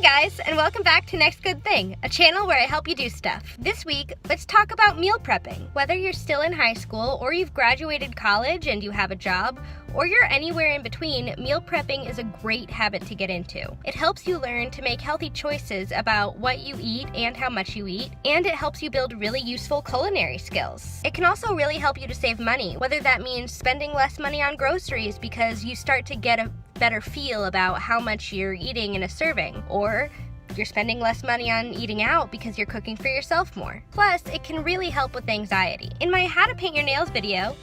guys, and welcome back to Next Good Thing, a channel where I help you do stuff. This week, let's talk about meal prepping. Whether you're still in high school, or you've graduated college and you have a job, or you're anywhere in between, meal prepping is a great habit to get into. It helps you learn to make healthy choices about what you eat and how much you eat, and it helps you build really useful culinary skills. It can also really help you to save money, whether that means spending less money on groceries because you start to get a better feel about how much you're eating in a serving, or you're spending less money on eating out because you're cooking for yourself more. Plus, it can really help with anxiety. In my How to Paint Your Nails video,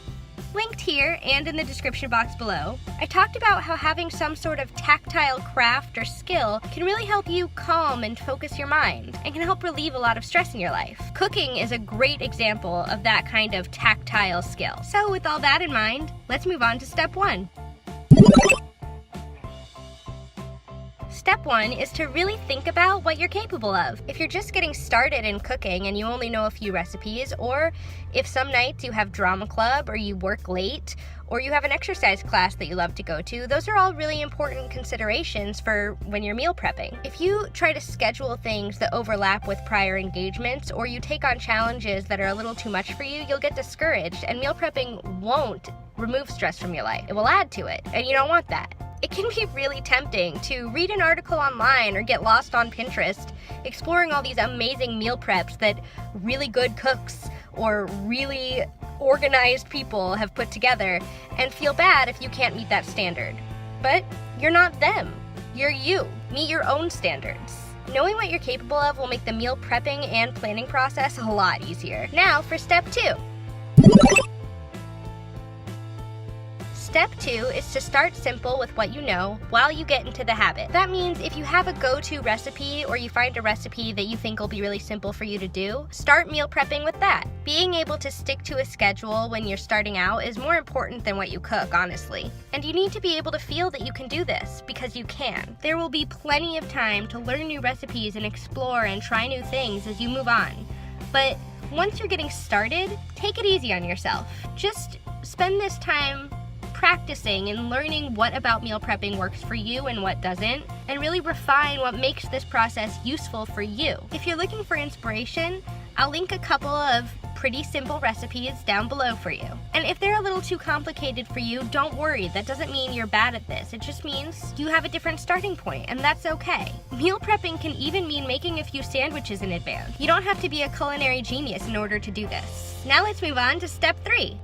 linked here and in the description box below, I talked about how having some sort of tactile craft or skill can really help you calm and focus your mind, and can help relieve a lot of stress in your life. Cooking is a great example of that kind of tactile skill. So with all that in mind, let's move on to step 1. Step 1 is to really think about what you're capable of. If you're just getting started in cooking and you only know a few recipes, or if some nights you have drama club or you work late, or you have an exercise class that you love to go to, those are all really important considerations for when you're meal prepping. If you try to schedule things that overlap with prior engagements, or you take on challenges that are a little too much for you, you'll get discouraged, and meal prepping won't remove stress from your life. It will add to it, and you don't want that. It can be really tempting to read an article online or get lost on Pinterest, exploring all these amazing meal preps that really good cooks or really organized people have put together, and feel bad if you can't meet that standard. But you're not them. You're you. Meet your own standards. Knowing what you're capable of will make the meal prepping and planning process a lot easier. Now for step 2. Step 2 is to start simple with what you know while you get into the habit. That means if you have a go-to recipe, or you find a recipe that you think will be really simple for you to do, start meal prepping with that. Being able to stick to a schedule when you're starting out is more important than what you cook, honestly. And you need to be able to feel that you can do this, because you can. There will be plenty of time to learn new recipes and explore and try new things as you move on. But once you're getting started, take it easy on yourself. Just spend this time practicing and learning what about meal prepping works for you and what doesn't, and really refine what makes this process useful for you. If you're looking for inspiration, I'll link a couple of pretty simple recipes down below for you. And if they're a little too complicated for you, don't worry. That doesn't mean you're bad at this. It just means you have a different starting point, and that's okay. Meal prepping can even mean making a few sandwiches in advance. You don't have to be a culinary genius in order to do this. Now let's move on to step 3.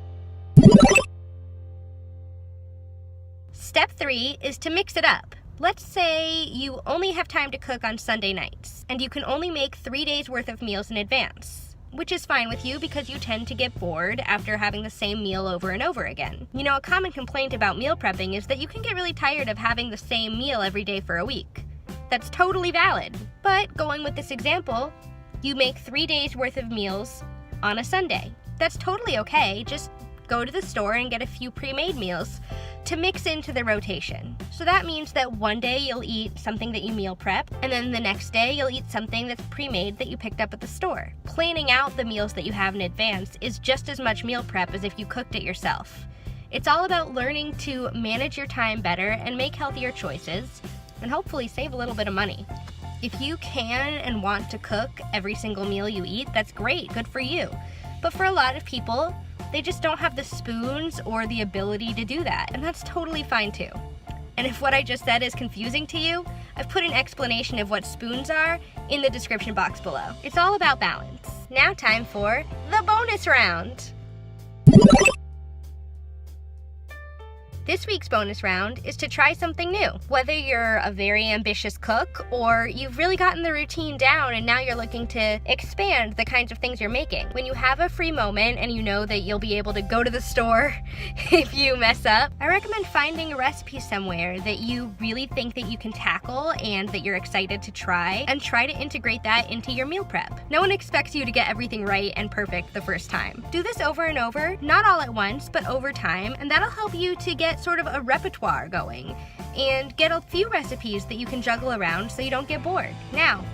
Step 3 is to mix it up. Let's say you only have time to cook on Sunday nights, and you can only make 3 days worth of meals in advance, which is fine with you because you tend to get bored after having the same meal over and over again. You know, a common complaint about meal prepping is that you can get really tired of having the same meal every day for a week. That's totally valid. But going with this example, you make 3 days worth of meals on a Sunday. That's totally okay. Just go to the store and get a few pre-made meals to mix into the rotation. So that means that one day you'll eat something that you meal prep, and then the next day you'll eat something that's pre-made that you picked up at the store. Planning out the meals that you have in advance is just as much meal prep as if you cooked it yourself. It's all about learning to manage your time better and make healthier choices, and hopefully save a little bit of money. If you can and want to cook every single meal you eat, that's great, good for you. But for a lot of people, they just don't have the spoons or the ability to do that, and that's totally fine too. And if what I just said is confusing to you, I've put an explanation of what spoons are in the description box below. It's all about balance. Now time for the bonus round. This week's bonus round is to try something new. Whether you're a very ambitious cook, or you've really gotten the routine down and now you're looking to expand the kinds of things you're making. When you have a free moment and you know that you'll be able to go to the store if you mess up, I recommend finding a recipe somewhere that you really think that you can tackle and that you're excited to try, and try to integrate that into your meal prep. No one expects you to get everything right and perfect the first time. Do this over and over, not all at once, but over time, and that'll help you to get sort of a repertoire going and get a few recipes that you can juggle around so you don't get bored. Now,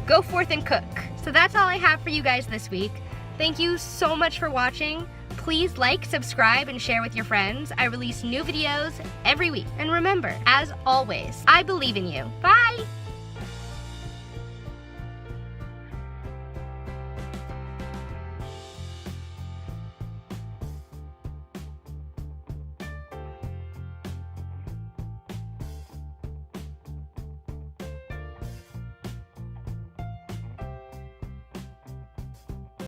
go forth and cook. So that's all I have for you guys this week. Thank you so much for watching. Please like, subscribe, and share with your friends. I release new videos every week. And remember, as always, I believe in you. Bye!